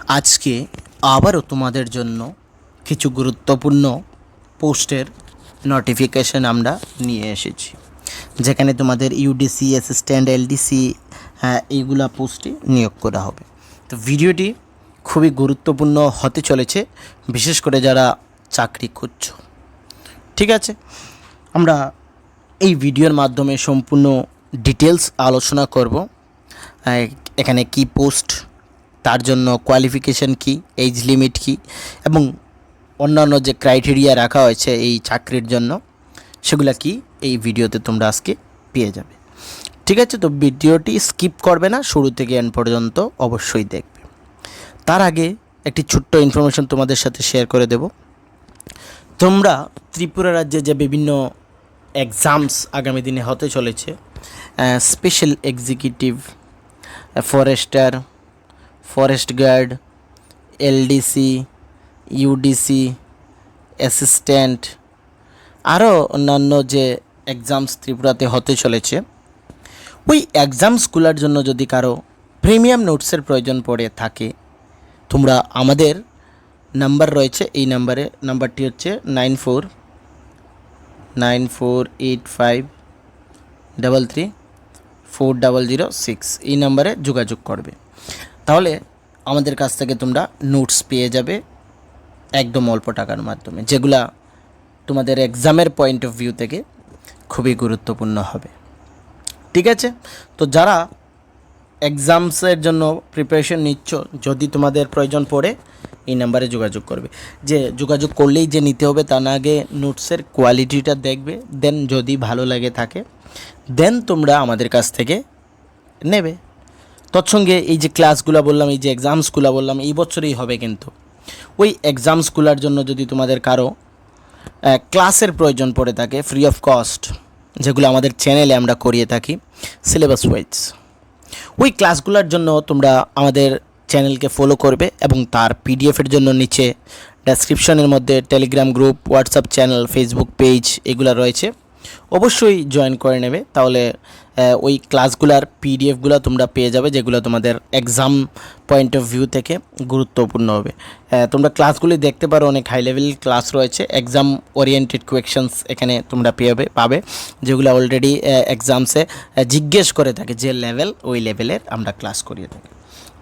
আজকে আবারও তোমাদের জন্য কিছু গুরুত্বপূর্ণ পোস্টের নোটিফিকেশন আমরা নিয়ে এসেছি, যেখানে তোমাদের ইউডিসি অ্যাসিস্ট্যান্ট এলডিসি এইগুলা পোস্টে নিয়োগ করা হবে। তো ভিডিওটি খুবই গুরুত্বপূর্ণ হতে চলেছে, বিশেষ করে যারা চাকরি খুঁজছো। ঠিক আছে, আমরা এই ভিডিওর মাধ্যমে সম্পূর্ণ ডিটেলস আলোচনা করব। এখানে কি পোস্ট, তার জন্য কোয়ালিফিকেশান কি, এজ লিমিট কি, এবং অন্যান্য যে ক্রাইটেরিয়া রাখা হয়েছে এই চাকরির জন্য সেগুলা কি, এই ভিডিওতে তোমরা আজকে পেয়ে যাবে। ঠিক আছে, তো ভিডিওটি স্কিপ করবে না, শুরু থেকে এন্ড পর্যন্ত অবশ্যই দেখবে। তার আগে একটি ছোট্ট ইনফরমেশন তোমাদের সাথে শেয়ার করে দেব। তোমরা ত্রিপুরা রাজ্যে যে বিভিন্ন এক্সামস আগামী দিনে হতে চলেছে, special executive, forester, forest guard, LDC, UDC, assistant, আরও অন্যান্য যে এক্সামস ত্রিপুরাতে হতে চলেছে, ওই এক্সামসগুলোর জন্য যদি কারো প্রিমিয়াম নোটসের প্রয়োজন পড়ে থাকে, তোমরা আমাদের নাম্বার রয়েছে, এই নাম্বারটি হচ্ছে 949485334006, এই নাম্বারে যোগাযোগ করবে। তাহলে আমাদের কাছ থেকে তোমরা নোটস পেয়ে যাবে একদম অল্প টাকার মাধ্যমে, যেগুলা তোমাদের এক্সামের পয়েন্ট অফ ভিউ থেকে খুবই গুরুত্বপূর্ণ হবে। ঠিক আছে, তো যারা এক্সামসের জন্য প্রিপারেশন নিচ্ছ, যদি তোমাদের প্রয়োজন পড়ে এই নাম্বারে যোগাযোগ করবে। যে যোগাযোগ করলেই যে নিতে হবে তা না, আগে নোটসের কোয়ালিটিটা দেখবে, দেন যদি ভালো লাগে থাকে দেন তোমরা আমাদের কাছ থেকে নেবে। তৎসঙ্গে এই যে ক্লাসগুলো বললাম, এই যে এক্সামসগুলো বললাম, এই বছরেই হবে, কিন্তু ওই এক্সামসগুলোর জন্য যদি তোমাদের কারো ক্লাসের প্রয়োজন পড়ে থাকে ফ্রি অফ কস্ট, যেগুলো আমাদের চ্যানেলে আমরা করিয়ে থাকি সিলেবাস ওয়াইজ, ওই ক্লাসগুলোর জন্য তোমরা আমাদের চ্যানেলকে ফলো করবে এবং তার পিডিএফের জন্য নিচে ডেসক্রিপশনের মধ্যে Telegram group, WhatsApp channel, Facebook page এগুলো রয়েছে, অবশ্যই জয়েন করে নেবে। তাহলে ওই ক্লাসগুলোর পিডিএফগুলো তোমরা পেয়ে যাবে, যেগুলো তোমাদের এক্সাম পয়েন্ট অফ ভিউ থেকে গুরুত্বপূর্ণ হবে। তোমরা ক্লাসগুলি দেখতে পারো, অনেক হাই লেভেল ক্লাস রয়েছে, এক্সাম ওরিয়েন্টেড কোয়েশ্চেন্স এখানে তোমরা পাবে, যেগুলো অলরেডি এক্সামসে জিজ্ঞেস করে থাকে যে লেভেল, ওই লেভেলের আমরা ক্লাস করিয়ে থাকি।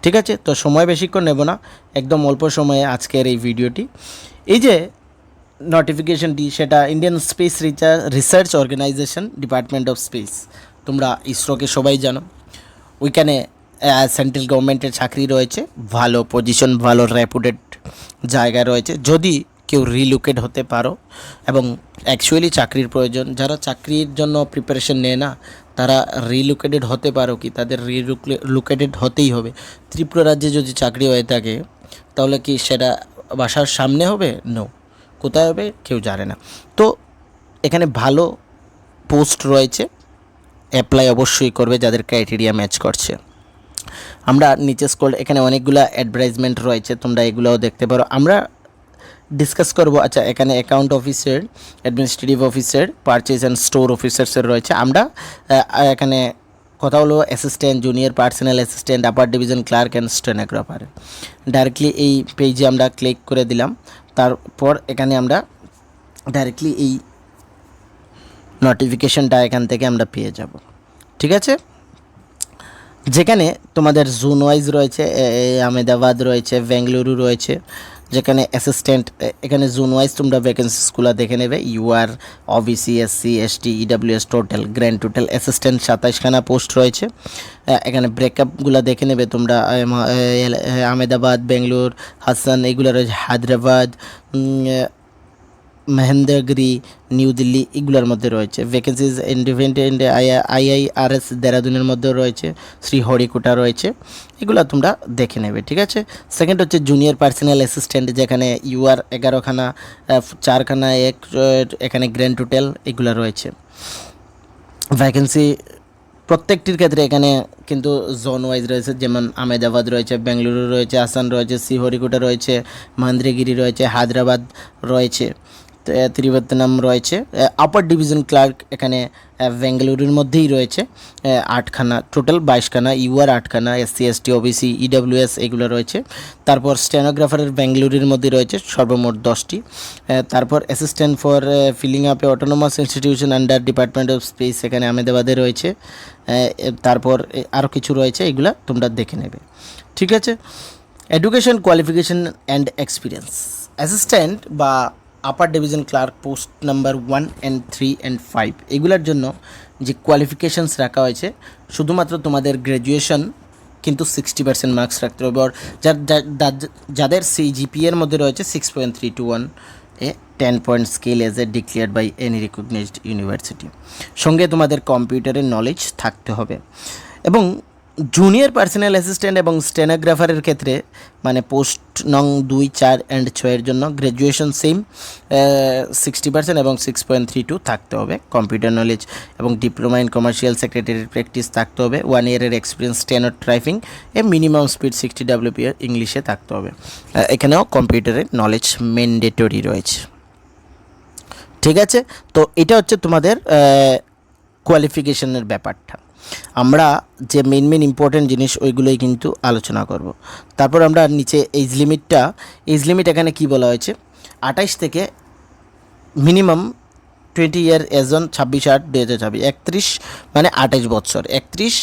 ঠিক আছে, তো সময় বেশিক্ষণ নেব না, একদম অল্প সময়ে আজকের এই ভিডিওটি। এই যে নোটিফিকেশনটি, সেটা Indian space research organisation, department of space, তোমরা ইসরোকে সবাই জানো। ওইখানে সেন্ট্রাল গভর্নমেন্টের চাকরি রয়েছে, ভালো পজিশন, ভালো রেপুটেড জায়গা রয়েছে। যদি কেউ রিলোকেট হতে পারো এবং অ্যাকচুয়ালি চাকরির প্রয়োজন, যারা চাকরির জন্য প্রিপারেশন নেয় না, তারা রিলোকেটেড হতে পারো কি, তাদের রিলোকেটেড হতেই হবে। ত্রিপুরা রাজ্যে যদি চাকরি হয়ে থাকে, তাহলে কি সেটা বাসার সামনে হবে? নো, কোথায় হবে কেউ জানে না। তো এখানে ভালো পোস্ট রয়েছে, অ্যাপ্লাই অবশ্যই করবে যাদের ক্রাইটেরিয়া ম্যাচ করছে। আমরা নিচে স্ক্রল, এখানে অনেকগুলো অ্যাডভার্টাইজমেন্ট রয়েছে, তোমরা এগুলোও দেখতে পারো। আমরা ডিসকাস করব। আচ্ছা, এখানে account officer, administrative officer, purchase and store অফিসার্সের রয়েছে। আমরা এখানে কথা হলো assistant, junior personal assistant, upper division clerk and stenographer. Directly এই পেজে আমরা ক্লিক করে দিলাম, তারপর এখানে আমরা ডাইরেক্টলি এই নোটিফিকেশনটা এখান থেকে আমরা পেয়ে যাব। ঠিক আছে, যেখানে তোমাদের জোন ওয়াইজ রয়েছে, আহমেদাবাদ রয়েছে, বেঙ্গালুরু রয়েছে, যেখানে অ্যাসিস্ট্যান্ট, এখানে জোন ওয়াইজ তোমরা ভ্যাকেন্সিসগুলো দেখে নেবে। UR, OBC, SC, ST, EWS, total grand total assistant 27খানা পোস্ট রয়েছে। এখানে ব্রেকআপগুলো দেখে নেবে তোমরা। আহমেদাবাদ, বেঙ্গালুর, হাসান, এগুলো রয়েছে। হায়দ্রাবাদ, মহেন্দ্রগিরি, নিউ দিল্লি, এগুলোর মধ্যে রয়েছে। ভ্যাকেন্সিজ ইন্ডিপেন্ডেন্ট আইআইআরএস দেরাদুনের মধ্যে রয়েছে, শ্রীহরিকোটা রয়েছে, এগুলো তোমরা দেখে নেবে। ঠিক আছে, সেকেন্ড হচ্ছে জুনিয়র পার্সোনাল অ্যাসিস্ট্যান্ট, যেখানে ইউআর 11খানা, 4খানা এখানে গ্র্যান্ড টোটাল এগুলো রয়েছে। ভ্যাকেন্সি প্রত্যেকটির ক্ষেত্রে এখানে কিন্তু জোন ওয়াইজ রয়েছে, যেমন আহমেদাবাদ রয়েছে, বেঙ্গালুরু রয়েছে, আসান রয়েছে, শ্রীহরিকোটা রয়েছে, মহেন্দ্রগিরি রয়েছে, হায়দ্রাবাদ রয়েছে। ত্রিবর্তনম রয়েছে। আপার ডিভিশন ক্লার্ক এখানে বেঙ্গালুরুর মধ্যেই রয়েছে, 8খানা, টোটাল 22খানা, ইউআর 8খানা, এসসি এসটি ওবিসি ইডাব্লিউএস এগুলো রয়েছে। তারপর স্টেনোগ্রাফারের বেঙ্গালুরুর মধ্যে রয়েছে সর্বমোট 10টি। তারপর assistant for filling up A autonomous institution under department of space এখানে আহমেদাবাদে রয়েছে। তারপর আরও কিছু রয়েছে, এগুলো তোমরা দেখে নেবে, ঠিক আছে। Education, qualification and experience. Assistant বা upper division clerk post number 1 and 3 and 5 এগুলোর জন্য যে কোয়ালিফিকেশানস রাখা হয়েছে, শুধুমাত্র তোমাদের গ্র্যাজুয়েশন কিন্তু 60% মার্কস রাখতে হবে। আর যাদের সিজিপিএর মধ্যে রয়েছে 6.321 a 10 point scale as a declared by any recognised university. সঙ্গে তোমাদের কম্পিউটারের নলেজ থাকতে হবে। এবং জুনিয়র পার্সোনাল অ্যাসিস্ট্যান্ট এবং স্টেনোগ্রাফারের ক্ষেত্রে মানে পোস্ট নং 2, 4 and 6 জন্য গ্র্যাজুয়েশন সেম 60% এবং 6.32 থাকতে হবে। কম্পিউটার নলেজ এবং ডিপ্লোমা ইন কমার্শিয়াল সেক্রেটারির প্র্যাকটিস থাকতে হবে। 1 ইয়ারের এক্সপিরিয়েন্স স্টেনো টাইপিং এ মিনিমাম স্পিড 60 WPR ইংলিশে থাকতে হবে। এখানেও কম্পিউটারের নলেজ ম্যান্ডেটরি রয়েছে, ঠিক আছে। তো এটা হচ্ছে তোমাদের কোয়ালিফিকেশনের ব্যাপারটা। আমরা যে মেন ইম্পর্টেন্ট জিনিস ওইগুলোই কিন্তু আলোচনা করব। তারপর আমরা নিচে এজ লিমিট এখানে কি বলা হয়েছে, 28 থেকে মিনিমাম 20 ইয়ার এজ অন 26/8/2026, 31 মানে 28 বছর, 31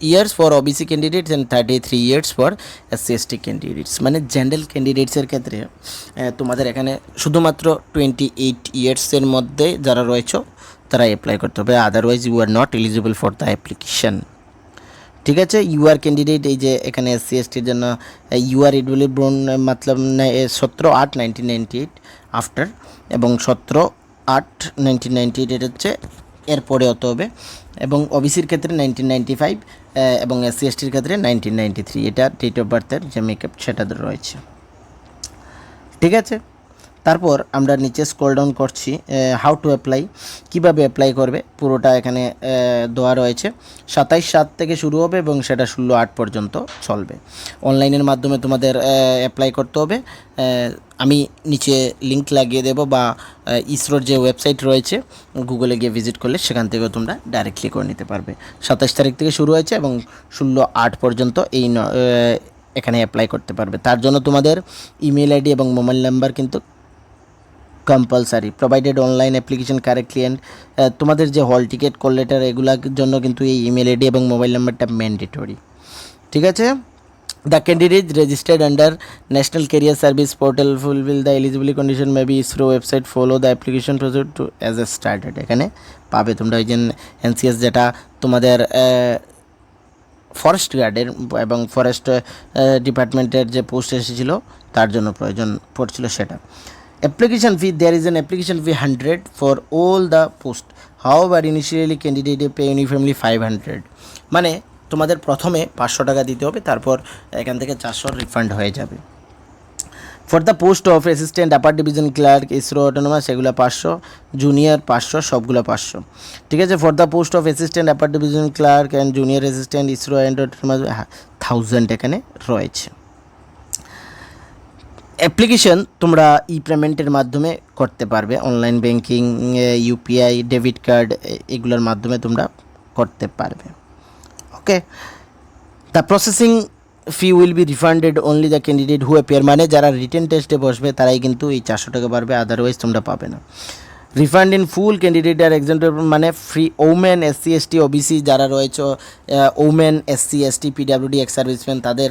years for OBC candidates and 33 years for SC ST candidates. মানে জেনারেল ক্যান্ডিডেটসের ক্ষেত্রে তোমাদের এখানে শুধুমাত্র 28 ইয়ার্সের মধ্যে যারা রয়েছে তারা অ্যাপ্লাই করতে হবে, otherwise you are not eligible for the application, ঠিক আছে। ইউআর ক্যান্ডিডেট এই যে এখানে এসসি এসটির জন্য ইউআর ইডুলি ব্রোন মতলব 17/8/1998 আফটার, এবং 17/8/1998 এটা হচ্ছে এরপরে হতে হবে। এবং ওবিসির ক্ষেত্রে 1995 এবং এসসি এসটির ক্ষেত্রে 1993 এটা ডেট অফ বার্থের যে মেকআপ সেটা রয়েছে, ঠিক আছে। তারপর আমরা নিচে স্ক্রল ডাউন করছি, হাউ টু অ্যাপ্লাই, কীভাবে অ্যাপ্লাই করবে পুরোটা এখানে দেওয়া রয়েছে। 27/7 থেকে শুরু হবে এবং সেটা 16/8 পর্যন্ত চলবে। অনলাইনের মাধ্যমে তোমাদের অ্যাপ্লাই করতে হবে। আমি নিচে লিঙ্ক লাগিয়ে দেবো, বা ইসরোর যে ওয়েবসাইট রয়েছে গুগলে গিয়ে ভিজিট করলে সেখান থেকেও তোমরা ডাইরেক্টলি করে নিতে পারবে। 27 তারিখ থেকে শুরু হয়েছে এবং 16/8 পর্যন্ত এই এখানে অ্যাপ্লাই করতে পারবে। তার জন্য তোমাদের ইমেল আইডি এবং মোবাইল নাম্বার কিন্তু compulsory, provided online application correctly and তোমাদের যে হল টিকিট, কল লেটার এগুলোর জন্য কিন্তু এই ইমেল আইডি এবং মোবাইল নাম্বারটা ম্যান্ডেটরি, ঠিক আছে। The candidate registered under national career service portal fulfil the eligibility condition may be ISRO website, follow the application procedure two as a started. এখানে পাবে তোমরা ওই যে এনসিএস যেটা তোমাদের ফরেস্ট গার্ডের এবং ফরেস্ট ডিপার্টমেন্টের যে পোস্ট এসেছিলো তার জন্য প্রয়োজন পড়ছিল সেটা। Application fee, there is an application fee 100 for all the post. However, initially candidate pay uniformly 500. মানে তোমাদের প্রথমে 500 টাকা দিতে হবে, তারপর এখান থেকে 400 রিফান্ড হয়ে যাবে। For the post of assistant upper division clerk ISRO autonomous এগুলো 500, জুনিয়র 500, সবগুলো 500, ঠিক আছে। For the post of assistant upper division clerk and junior assistant ISRO and autonomous 1000 এখানে রয়েছে। অ্যাপ্লিকেশন তোমরা ই পেমেন্টের মাধ্যমে করতে পারবে, online banking, UPI, debit card এগুলোর মাধ্যমে তোমরা করতে পারবে, okay. The processing fee will be refunded only the candidate who appear, মানে যারা রিটেন টেস্টে বসবে তারাই কিন্তু এই 400 টাকা পারবে, আদারওয়াইজ তোমরা পাবে না। রিফান্ড ইন ফুল ক্যান্ডিডেট আর এক্সাম্পল, মানে free women, SC ST OBC যারা রয়েছে, women, SC ST, PWD, ex serviceman, তাদের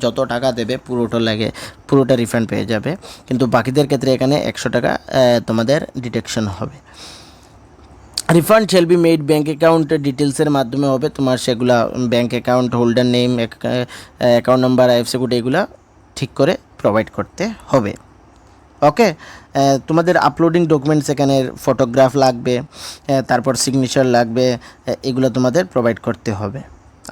যত টাকা দেবে পুরোটা রিফান্ড পেয়ে যাবে। কিন্তু বাকিদের ক্ষেত্রে এখানে 100 টাকা তোমাদের ডিডাকশন হবে। Refund shall be made bank account ডিটেলসের মাধ্যমে হবে, তোমার সেগুলা bank account holder name, account number, IFSC code এগুলা ঠিক করে প্রোভাইড করতে হবে, ওকে। তোমাদের আপলোডিং ডকুমেন্টস এখানে ফটোগ্রাফ লাগবে, তারপর সিগনেচার লাগবে, এগুলো তোমাদের প্রোভাইড করতে হবে,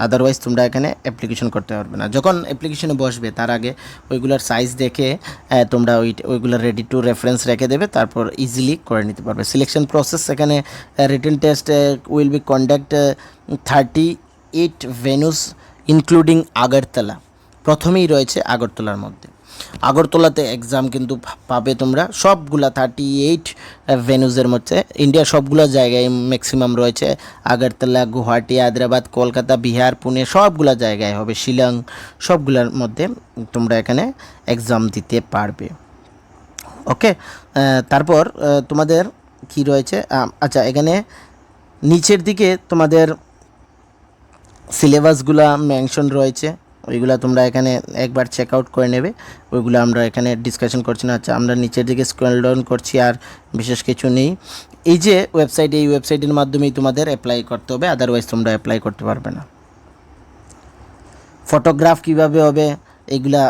আদারওয়াইজ তোমরা এখানে অ্যাপ্লিকেশন করতে পারবে না। যখন অ্যাপ্লিকেশনে বসবে তার আগে ওইগুলোর সাইজ দেখে তোমরা ওইগুলো রেডি টু রেফারেন্স রেখে দেবে, তারপর ইজিলি করে নিতে পারবে। সিলেকশন প্রসেস এখানে written test will be conduct 38 venues including Agartala, প্রথমেই রয়েছে আগরতলার মধ্যে। আগরতলাতে এক্সাম কিন্তু পাবে তোমরা সবগুলা 38 ভেন্যুজের মধ্যে, ইন্ডিয়ার সবগুলো জায়গায় ম্যাক্সিমাম রয়েছে। আগরতলা, গুয়াহাটি, হায়দ্রাবাদ, কলকাতা, বিহার, পুনে সবগুলো জায়গায় হবে, শিলং সবগুলোর মধ্যে তোমরা এখানে এক্সাম দিতে পারবে। ওকে, তারপর তোমাদের কি রয়েছে, আচ্ছা এখানে নিচের দিকে তোমাদের সিলেবাসগুলা মেনশন রয়েছে, ওইগুলা তোমরা এখানে একবার চেক আউট করে নেবে, ওইগুলো আমরা এখানে ডিসকাশন করছি না। আচ্ছা আমরা নিচের দিকে স্ক্রল ডাউন করছি, আর বিশেষ কিছু নেই। এই যে ওয়েবসাইট, এই ওয়েবসাইটের মাধ্যমেই তোমাদের অ্যাপ্লাই করতে হবে, আদারওয়াইজ তোমরা অ্যাপ্লাই করতে পারবে না। ফটোগ্রাফ কিভাবে হবে এইগুলা,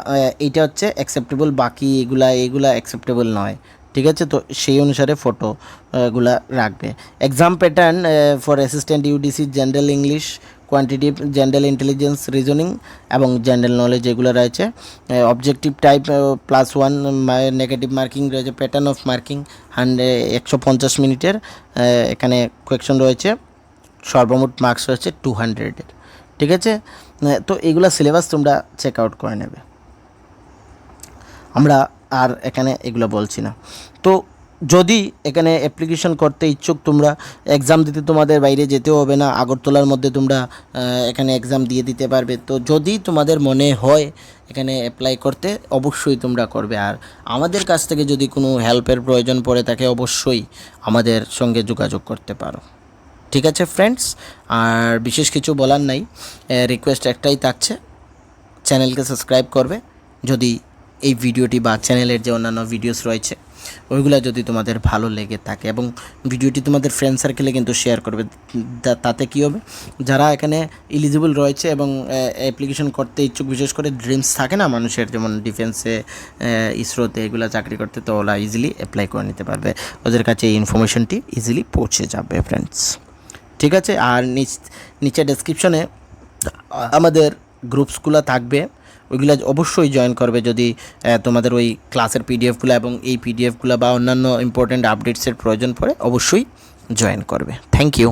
এইটা হচ্ছে অ্যাকসেপ্টেবল, বাকি এগুলা অ্যাকসেপ্টেবল নয়, ঠিক আছে? তো সেই অনুসারে ফটোগুলা রাখবে। Exam pattern for assistant UDC, general English, quantitative, general intelligence, reasoning এবং জেনারেল নলেজ এগুলো রয়েছে। অবজেক্টিভ টাইপ +1, নেগেটিভ মার্কিং রয়েছে, প্যাটার্ন অফ মার্কিং 150 মিনিটের, এখানে কোয়েকশন রয়েছে, সর্বমোট মার্কস রয়েছে 200-এর, ঠিক আছে? তো এইগুলা সিলেবাস তোমরা চেক আউট করে নেবে, আমরা আর এখানে এগুলো বলছি না। তো যদি এখানে অ্যাপ্লিকেশন করতে ইচ্ছুক, তোমরা এক্সাম দিতে তোমাদের বাইরে যেতেও হবে না, আগরতলার মধ্যে তোমরা এখানে এক্সাম দিয়ে দিতে পারবে। তো যদি তোমাদের মনে হয় এখানে অ্যাপ্লাই করতে, অবশ্যই তোমরা করবে। আর আমাদের কাছ থেকে যদি কোনো হেল্পের প্রয়োজন পড়ে থাকে, অবশ্যই আমাদের সঙ্গে যোগাযোগ করতে পারো, ঠিক আছে ফ্রেন্ডস? আর বিশেষ কিছু বলার নাই, রিকোয়েস্ট একটাই থাকছে, চ্যানেলকে সাবস্ক্রাইব করবে যদি এই ভিডিওটি বা চ্যানেলের যে অন্যান্য ভিডিওস রয়েছে ওইগুলো যদি তোমাদের ভালো লেগে থাকে, এবং ভিডিওটি তোমাদের ফ্রেন্ড সার্কেলে কিন্তু শেয়ার করবে। তাতে কী হবে, যারা এখানে এলিজিবল রয়েছে এবং অ্যাপ্লিকেশন করতে ইচ্ছুক, বিশেষ করে ড্রিমস থাকে না মানুষের, যেমন ডিফেন্সে, ইসরোতে এগুলো চাকরি করতে, তো ওরা ইজিলি অ্যাপ্লাই করে নিতে পারবে, ওদের কাছে এই ইনফরমেশনটি ইজিলি পৌঁছে যাবে ফ্রেন্ডস, ঠিক আছে? আর নিচে ডেসক্রিপশনে আমাদের গ্রুপসগুলো থাকবে, ওইগুলো অবশ্যই জয়েন করবে যদি তোমাদের ওই ক্লাসের পিডিএফগুলো এবং এই পিডিএফগুলো বা অন্যান্য ইম্পর্ট্যান্ট আপডেটসের প্রয়োজন পড়ে, অবশ্যই জয়েন করবে। Thank you.